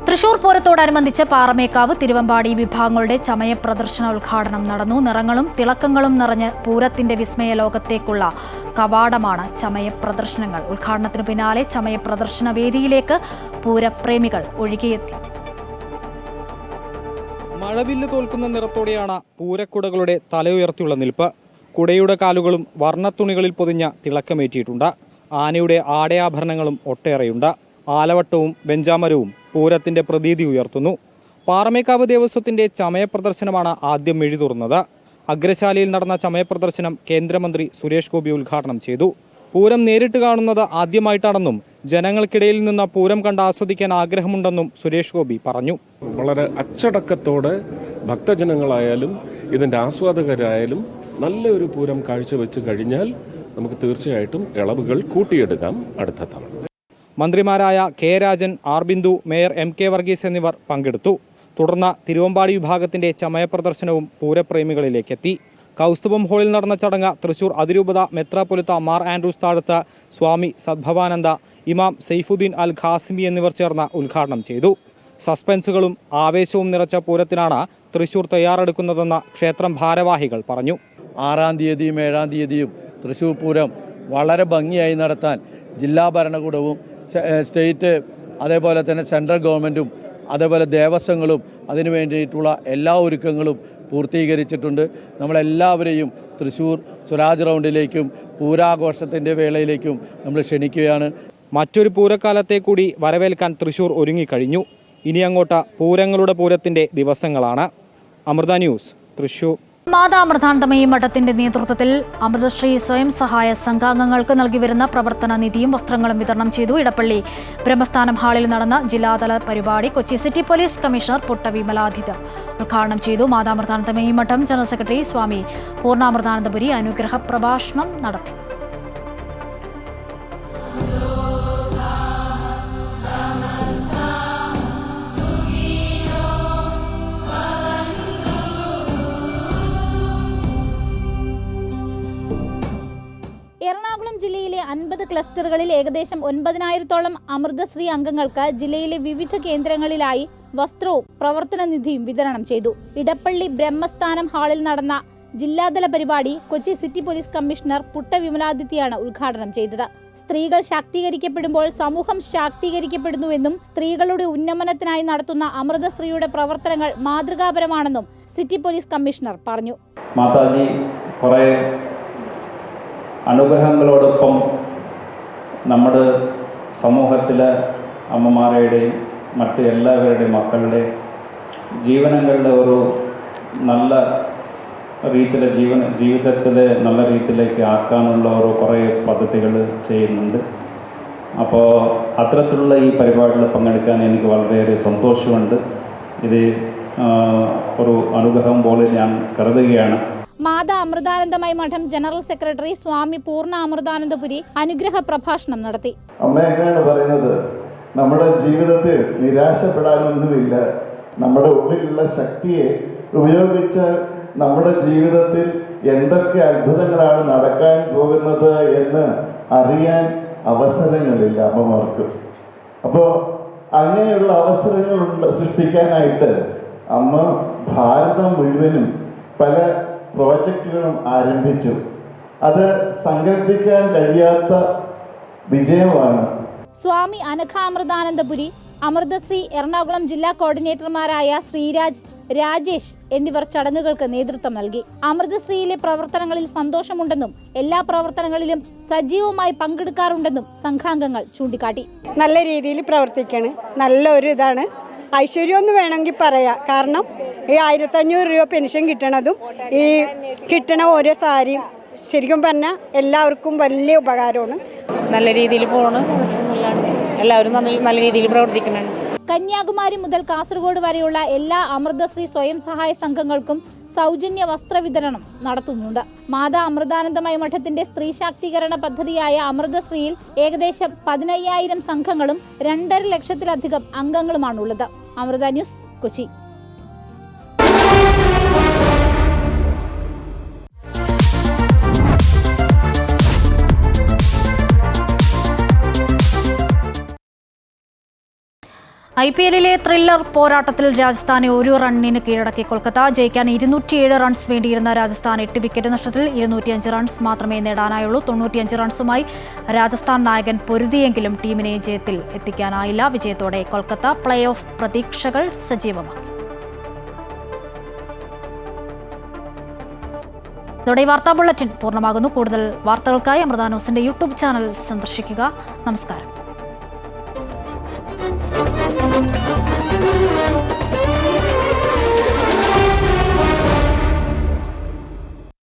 തൃശൂർ പൂരത്തോടനുബന്ധിച്ച് പാറമേക്കാവ്, തിരുവമ്പാടി വിഭാഗങ്ങളുടെ ചമയ പ്രദർശന ഉദ്ഘാടനം നടന്നു. നിറങ്ങളും തിളക്കങ്ങളും നിറഞ്ഞ് പൂരത്തിന്റെ വിസ്മയ ലോകത്തേക്കുള്ള കവാടമാണ് ചമയ പ്രദർശനങ്ങൾ. ഉദ്ഘാടനത്തിനു പിന്നാലെ ചമയ പ്രദർശന വേദിയിലേക്ക് പൂരപ്രേമികൾ ഒഴുകിയെത്തി. മഴവില്ല് തോൽക്കുന്ന നിറത്തോടെയാണ് പൂരക്കുടകളുടെ തലയുയർത്തിയുള്ള നിൽപ്പ്. കുടയുടെ കാലുകളും വർണ്ണത്തുണികളിൽ പൊതിഞ്ഞ തിളക്കമേറ്റിയിട്ടുണ്ട്. ആനയുടെ ആടയാഭരണങ്ങളും ഒട്ടേറെയുണ്ട്. ആലവട്ടവും വെഞ്ചാമരവും പൂരത്തിന്റെ പ്രതീതി ഉയർത്തുന്നു. പാറമേക്കാവ് ദേവസ്വത്തിന്റെ ചമയ പ്രദർശനമാണ് ആദ്യം മെഴി തുറന്നത്. അഗ്രശാലയിൽ നടന്ന ചമയ പ്രദർശനം കേന്ദ്രമന്ത്രി സുരേഷ് ഗോപി ഉദ്ഘാടനം ചെയ്തു. പൂരം നേരിട്ട് കാണുന്നത് ആദ്യമായിട്ടാണെന്നും ജനങ്ങൾക്കിടയിൽ നിന്ന് പൂരം കണ്ട് ആസ്വദിക്കാൻ ആഗ്രഹമുണ്ടെന്നും സുരേഷ് ഗോപി പറഞ്ഞു. വളരെ അച്ചടക്കത്തോടെ ഭക്തജനങ്ങളായാലും ഇതിൻ്റെ ആസ്വാദകരായാലും നല്ലൊരു പൂരം കാഴ്ചവെച്ച് കഴിഞ്ഞാൽ നമുക്ക് തീർച്ചയായിട്ടും ഇളവുകൾ കൂട്ടിയെടുക്കാം അടുത്ത തവണ. മന്ത്രിമാരായ K. Rajan, R. Bindu, mayor MK Varghese എന്നിവർ പങ്കെടുത്തു. തുടർന്ന് തിരുവമ്പാടി വിഭാഗത്തിന്റെ ചമയ പ്രദർശനവും പൂരപ്രേമികളിലേക്കെത്തി. കൗസ്തുഭം ഹാളിൽ നടന്ന ചടങ്ങ് തൃശൂർ അതിരൂപത മെത്രാപ്പൊലിത്ത മാർ ആൻഡ്രൂസ് താഴത്ത്, സ്വാമി സദ്ഭവാനന്ദ, ഇമാം സെയ്ഫുദ്ദീൻ അൽ ഖാസിമി എന്നിവർ ചേർന്ന് ഉദ്ഘാടനം ചെയ്തു. സസ്പെൻസുകളും ആവേശവും നിറച്ച പൂരത്തിനാണ് തൃശൂർ തയ്യാറെടുക്കുന്നതെന്ന് ക്ഷേത്രം ഭാരവാഹികൾ പറഞ്ഞു. 6-ാം തീയതിയും 7-ാം തീയതിയും തൃശൂർ പൂരം വളരെ ഭംഗിയായി നടത്താൻ ജില്ലാ ഭരണകൂടവും സ്റ്റേറ്റ് അതേപോലെ തന്നെ സെൻട്രൽ ഗവൺമെൻറ്റും അതേപോലെ ദേവസ്വങ്ങളും അതിനു വേണ്ടിയിട്ടുള്ള എല്ലാ ഒരുക്കങ്ങളും പൂർത്തീകരിച്ചിട്ടുണ്ട്. നമ്മളെല്ലാവരെയും തൃശ്ശൂർ സ്വരാജ് റൗണ്ടിലേക്കും പൂരാഘോഷത്തിൻ്റെ വേളയിലേക്കും നമ്മൾ ക്ഷണിക്കുകയാണ്. മറ്റൊരു പൂരക്കാലത്തെ കൂടി വരവേൽക്കാൻ തൃശൂർ ഒരുങ്ങിക്കഴിഞ്ഞു. ഇനി അങ്ങോട്ട് പൂരങ്ങളുടെ പൂരത്തിന്റെ ദിവസങ്ങളാണ്. അമൃത ന്യൂസ്, തൃശൂർ. മാതാമൃതാനന്ദമയി മഠത്തിന്റെ നേതൃത്വത്തിൽ അമൃതശ്രീ സ്വയം സഹായ സംഘാംഗങ്ങൾക്ക് നൽകിവരുന്ന പ്രവർത്തന നിധിയും വസ്ത്രങ്ങളും വിതരണം ചെയ്തു. ഇടപ്പള്ളി ബ്രഹ്മസ്ഥാനം ഹാളിൽ നടന്ന ജില്ലാതല പരിപാടി Kochi city police commissioner Putta Vimaladitya ഉദ്ഘാടനം ചെയ്തു. മാതാമൃതാനന്ദമയി മഠം ജനറൽ സെക്രട്ടറി സ്വാമി പൂർണ്ണാമൃതാനന്ദപുരി അനുഗ്രഹ പ്രഭാഷണം നടത്തി. എറണാകുളം ജില്ലയിലെ 50 ക്ലസ്റ്ററുകളിൽ ഏകദേശം 9,000-ഓളം അമൃതശ്രീ അംഗങ്ങൾക്ക് ജില്ലയിലെ വിവിധ കേന്ദ്രങ്ങളിലായി വസ്ത്രവും പ്രവർത്തന നിധിയും വിതരണം ചെയ്തു. ഇടപ്പള്ളി ബ്രഹ്മസ്ഥാനം ഹാളിൽ നടന്ന ജില്ലാതല പരിപാടി Kochi city police commissioner Putta വിമലാദിത്യയാണ് ഉദ്ഘാടനം ചെയ്തത്. സ്ത്രീകൾ ശാക്തീകരിക്കപ്പെടുമ്പോൾ സമൂഹം ശാക്തീകരിക്കപ്പെടുന്നുവെന്നും സ്ത്രീകളുടെ ഉന്നമനത്തിനായി നടത്തുന്ന അമൃതശ്രീയുടെ പ്രവർത്തനങ്ങൾ മാതൃകാപരമാണെന്നും സിറ്റി പോലീസ് കമ്മീഷണർ പറഞ്ഞു. മാതാജി കുറേ അനുഗ്രഹങ്ങളോടൊപ്പം നമ്മുടെ സമൂഹത്തിലെ അമ്മമാരുടെയും മറ്റ് എല്ലാവരുടെയും മക്കളുടെ ജീവനങ്ങളുടെ ഒരു നല്ല രീതിയിലെ ജീവിതത്തിൽ നല്ല രീതിയിലേക്ക് ആക്കാനുള്ള ഒരു കുറേ പദ്ധതികൾ ചെയ്യുന്നുണ്ട്. അപ്പോൾ അത്തരത്തിലുള്ള ഈ പരിപാടിയിൽ പങ്കെടുക്കാൻ എനിക്ക് വളരെയേറെ സന്തോഷമുണ്ട്. ഇത് ഒരു അനുഗ്രഹം പോലെ ഞാൻ കരുതുകയാണ്. മാതാ അമൃതാനന്ദമയി മഠം ജനറൽ സെക്രട്ടറി സ്വാമി പൂർണ്ണ അമൃതാനന്ദപുരി അനുഗ്രഹ പ്രഭാഷണം നടത്തി. അമ്മ എങ്ങനെയാണ് പറയുന്നത്, നമ്മുടെ ജീവിതത്തിൽ നിരാശപ്പെടാനൊന്നുമില്ല. നമ്മുടെ ഉള്ളിലുള്ള ശക്തിയെ ഉപയോഗിച്ചാൽ നമ്മുടെ ജീവിതത്തിൽ എന്തൊക്കെ അത്ഭുതങ്ങളാണ് നടക്കാൻ പോകുന്നത് എന്ന് അറിയാൻ അവസരങ്ങളില്ല അമ്മമാർക്ക്. അപ്പോൾ അങ്ങനെയുള്ള അവസരങ്ങൾ സൃഷ്ടിക്കാനായിട്ട് അമ്മ ഭാരതം മുഴുവനും പല പ്രോജക്റ്റുകളും ആരംഭിച്ചു. അത് സങ്കല്പിക്കാൻ കഴിയാത്ത വിജയമാണ്. സ്വാമി അനഘാമൃതാനന്ദപുരി, അമൃതശ്രീ എറണാകുളം ജില്ലാ കോർഡിനേറ്റർമാരായ ശ്രീരാജ്, രാജേഷ് എന്നിവർ ചടങ്ങുകൾക്ക് നേതൃത്വം നൽകി. അമൃതശ്രീയിലെ പ്രവർത്തനങ്ങളിൽ സന്തോഷമുണ്ടെന്നും എല്ലാ പ്രവർത്തനങ്ങളിലും സജീവമായി പങ്കെടുക്കാറുണ്ടെന്നും സംഘാംഗങ്ങൾ ചൂണ്ടിക്കാട്ടി. നല്ല രീതിയിൽ പ്രവർത്തിക്കാണ്, നല്ലൊരു ഇതാണ്. ഐശ്വര്യം എന്ന് വേണമെങ്കിൽ പറയാം. കാരണം ഈ 1,500 രൂപ പെൻഷൻ കിട്ടണതും ഈ കിട്ടണ ഓരോ സാരിയും ശരിക്കും പറഞ്ഞാൽ എല്ലാവർക്കും വലിയ ഉപകാരമാണ്. നല്ല രീതിയിൽ പോകണം, എല്ലാവരും നല്ല രീതിയിൽ പ്രവർത്തിക്കുന്നുണ്ട്. കന്യാകുമാരി മുതൽ കാസർഗോഡ് വരെയുള്ള എല്ലാ അമൃതശ്രീ സ്വയം സഹായ സംഘങ്ങൾക്കും സൗജന്യ വസ്ത്ര വിതരണം നടത്തുന്നുണ്ട്. മാതാ അമൃതാനന്ദമയി മഠത്തിന്റെ സ്ത്രീ ശാക്തീകരണ പദ്ധതിയായ അമൃതശ്രീയിൽ ഏകദേശം 15,000 സംഘങ്ങളും 2.5 ലക്ഷത്തിലധികം അംഗങ്ങളുമാണുള്ളത്. അമൃത ന്യൂസ്, കൊച്ചി. IPL-ലെ ത്രില്ലർ പോരാട്ടത്തിൽ രാജസ്ഥാനെ 1 റണ്ണിന് കീഴടക്കി കൊൽക്കത്ത. ജയിക്കാൻ 207 റൺസ് വേണ്ടിയിരുന്ന രാജസ്ഥാൻ 8 വിക്കറ്റ് നഷ്ടത്തിൽ 205 റൺസ് മാത്രമേ നേടാനായുള്ളൂ. 95 റൺസുമായി രാജസ്ഥാൻ നായകൻ പൊരുതിയെങ്കിലും ടീമിനെ ജയത്തിൽ എത്തിക്കാനായില്ല. വിജയത്തോടെ കൊൽക്കത്ത പ്ലേ ഓഫ് പ്രതീക്ഷകൾ സജീവമാക്കി. ഇതോടെ വാർത്താ ബുള്ളറ്റിൻ പൂർണ്ണമാകുന്നു. കൂടുതൽ വാർത്തകൾക്കായി അമൃത ന്യൂസിന്റെ യൂട്യൂബ് ചാനൽ സന്ദർശിക്കുക. നമസ്കാരം.